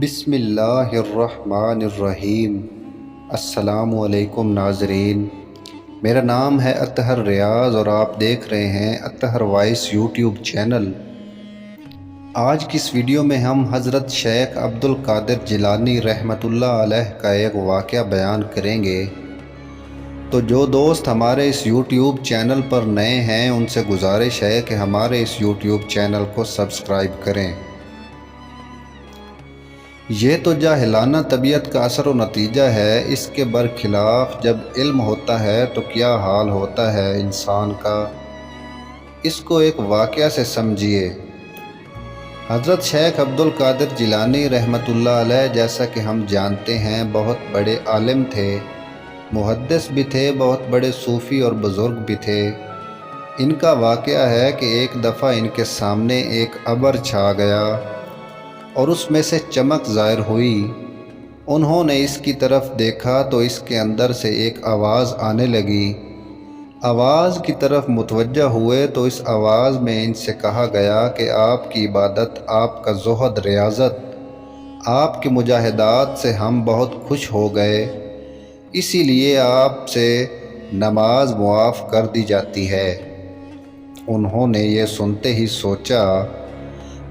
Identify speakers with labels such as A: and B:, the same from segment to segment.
A: بسم اللہ الرحمن الرحیم۔ السلام علیکم ناظرین، میرا نام ہے اطہر ریاض اور آپ دیکھ رہے ہیں اطہر وائس یوٹیوب چینل۔ آج کی اس ویڈیو میں ہم حضرت شیخ عبد القادر جیلانی رحمۃ اللہ علیہ کا ایک واقعہ بیان کریں گے۔ تو جو دوست ہمارے اس یوٹیوب چینل پر نئے ہیں ان سے گزارش ہے کہ ہمارے اس یوٹیوب چینل کو سبسکرائب کریں۔ یہ تو جاہلانہ طبیعت کا اثر و نتیجہ ہے، اس کے برخلاف جب علم ہوتا ہے تو کیا حال ہوتا ہے انسان کا، اس کو ایک واقعہ سے سمجھیے۔ حضرت شیخ عبد القادر جیلانی رحمۃ اللہ علیہ جیسا کہ ہم جانتے ہیں بہت بڑے عالم تھے، محدث بھی تھے، بہت بڑے صوفی اور بزرگ بھی تھے۔ ان کا واقعہ ہے کہ ایک دفعہ ان کے سامنے ایک ابر چھا گیا اور اس میں سے چمک ظاہر ہوئی۔ انہوں نے اس کی طرف دیکھا تو اس کے اندر سے ایک آواز آنے لگی۔ آواز کی طرف متوجہ ہوئے تو اس آواز میں ان سے کہا گیا کہ آپ کی عبادت، آپ کا زہد، ریاضت، آپ کی مجاہدات سے ہم بہت خوش ہو گئے، اسی لیے آپ سے نماز معاف کر دی جاتی ہے۔ انہوں نے یہ سنتے ہی سوچا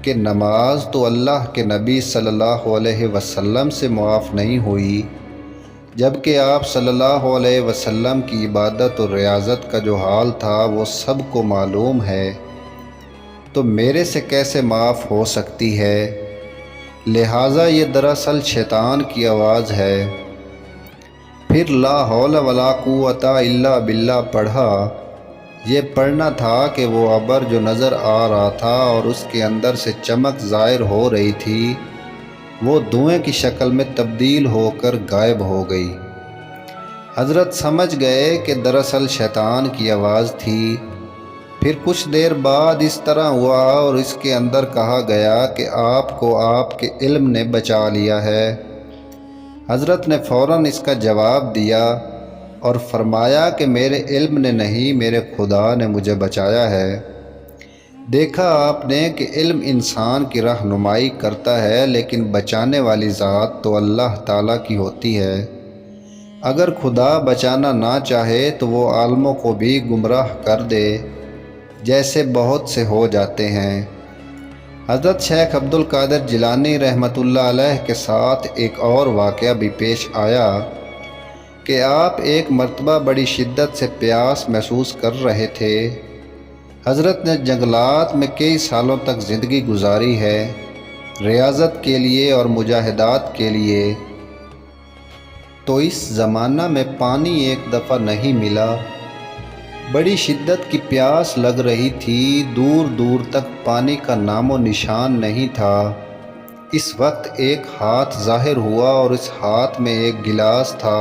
A: کہ نماز تو اللہ کے نبی صلی اللہ علیہ وسلم سے معاف نہیں ہوئی، جبکہ آپ صلی اللہ علیہ وسلم کی عبادت اور ریاضت کا جو حال تھا وہ سب کو معلوم ہے، تو میرے سے کیسے معاف ہو سکتی ہے؟ لہٰذا یہ دراصل شیطان کی آواز ہے۔ پھر لا حول ولا قوت الا باللہ پڑھا۔ یہ پڑھنا تھا کہ وہ ابر جو نظر آ رہا تھا اور اس کے اندر سے چمک ظاہر ہو رہی تھی وہ دھوئیں کی شکل میں تبدیل ہو کر غائب ہو گئی۔ حضرت سمجھ گئے کہ دراصل شیطان کی آواز تھی۔ پھر کچھ دیر بعد اس طرح ہوا اور اس کے اندر کہا گیا کہ آپ کو آپ کے علم نے بچا لیا ہے۔ حضرت نے فوراً اس کا جواب دیا اور فرمایا کہ میرے علم نے نہیں، میرے خدا نے مجھے بچایا ہے۔ دیکھا آپ نے کہ علم انسان کی رہنمائی کرتا ہے لیکن بچانے والی ذات تو اللہ تعالیٰ کی ہوتی ہے۔ اگر خدا بچانا نہ چاہے تو وہ عالموں کو بھی گمراہ کر دے، جیسے بہت سے ہو جاتے ہیں۔ حضرت شیخ عبد القادر جیلانی رحمۃ اللہ علیہ کے ساتھ ایک اور واقعہ بھی پیش آیا کہ آپ ایک مرتبہ بڑی شدت سے پیاس محسوس کر رہے تھے۔ حضرت نے جنگلات میں کئی سالوں تک زندگی گزاری ہے، ریاضت کے لیے اور مجاہدات کے لیے، تو اس زمانہ میں پانی ایک دفعہ نہیں ملا۔ بڑی شدت کی پیاس لگ رہی تھی، دور دور تک پانی کا نام و نشان نہیں تھا۔ اس وقت ایک ہاتھ ظاہر ہوا اور اس ہاتھ میں ایک گلاس تھا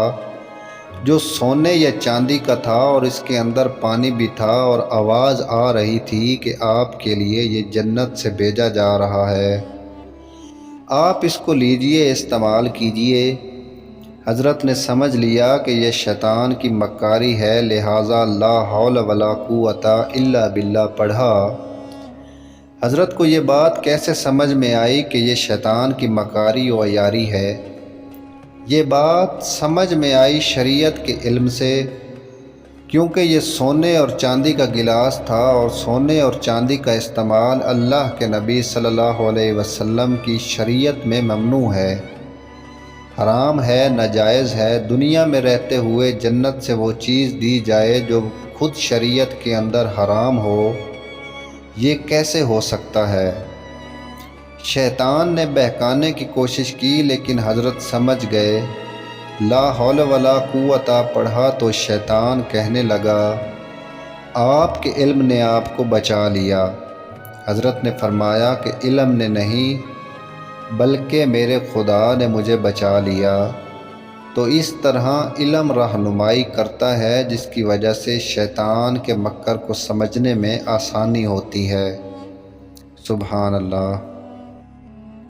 A: جو سونے یا چاندی کا تھا اور اس کے اندر پانی بھی تھا، اور آواز آ رہی تھی کہ آپ کے لیے یہ جنت سے بھیجا جا رہا ہے، آپ اس کو لیجئے، استعمال کیجئے۔ حضرت نے سمجھ لیا کہ یہ شیطان کی مکاری ہے، لہٰذا لا حول ولا قوت الا باللہ پڑھا۔ حضرت کو یہ بات کیسے سمجھ میں آئی کہ یہ شیطان کی مکاری و عیاری ہے؟ یہ بات سمجھ میں آئی شریعت کے علم سے، کیونکہ یہ سونے اور چاندی کا گلاس تھا اور سونے اور چاندی کا استعمال اللہ کے نبی صلی اللہ علیہ وسلم کی شریعت میں ممنوع ہے، حرام ہے، ناجائز ہے۔ دنیا میں رہتے ہوئے جنت سے وہ چیز دی جائے جو خود شریعت کے اندر حرام ہو، یہ کیسے ہو سکتا ہے؟ شیطان نے بہکانے کی کوشش کی لیکن حضرت سمجھ گئے۔ لا حول ولا قوت پڑھا تو شیطان کہنے لگا آپ کے علم نے آپ کو بچا لیا۔ حضرت نے فرمایا کہ علم نے نہیں بلکہ میرے خدا نے مجھے بچا لیا۔ تو اس طرح علم رہنمائی کرتا ہے جس کی وجہ سے شیطان کے مکر کو سمجھنے میں آسانی ہوتی ہے۔ سبحان اللہ۔